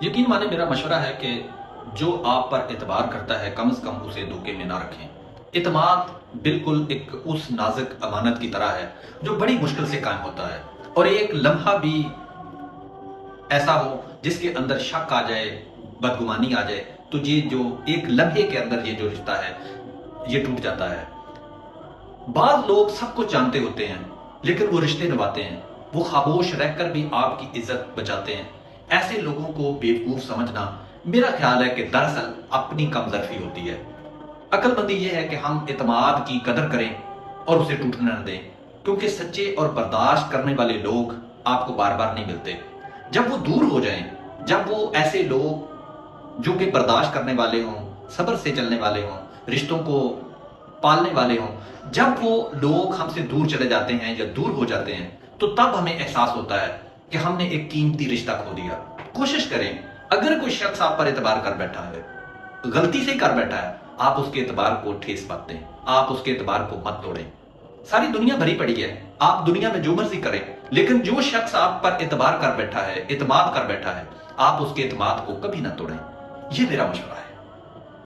यकीन माने मेरा मशवरा है कि जो आप पर एतबार करता है कम से कम उसे धोखे में ना रखें। एतमाद बिल्कुल एक उस नाजुक अमानत की तरह है जो बड़ी मुश्किल से कायम होता है, और एक लम्हा भी ऐसा हो जिसके अंदर शक आ जाए, बदगुमानी आ जाए, तो ये जो एक लम्हे के अंदर ये जो रिश्ता है ये टूट जाता है। बाद लोग सब कुछ जानते होते हैं लेकिन वो रिश्ते निभाते हैं, वो खामोश रहकर भी आपकी इज्जत बचाते हैं। ऐसे लोगों को बेवकूफ समझना मेरा ख्याल है कि दरअसल अपनी कमजोरी होती है। अक्लमंदी ये है कि हम इतमाद की कदर करें और उसे टूटने न दें, क्योंकि सच्चे और बर्दाश्त करने वाले लोग आपको बार बार नहीं मिलते। जब वो दूर हो जाएं, जब वो ऐसे लोग जो कि बर्दाश्त करने वाले हों, सब्र से चलने वाले हों, रिश्तों को पालने वाले हों, जब वो लोग हमसे दूर चले जाते हैं या दूर हो जाते हैं, तो तब हमें एहसास होता है कि हमने एक कीमती रिश्ता खो दिया। कोशिश करें, अगर कोई शख्स आप पर एतबार कर बैठा है, गलती से कर बैठा है, आप उसके एतबार को ठेस मत दें, आप उसके एतबार को मत तोड़ें। सारी दुनिया भरी पड़ी है, आप दुनिया में जो मर्जी करें, लेकिन जो शख्स आप पर एतबार कर बैठा है, एतमाद कर बैठा है, आप उसके एतमाद को कभी ना तोड़ें। ये मेरा मशवरा है।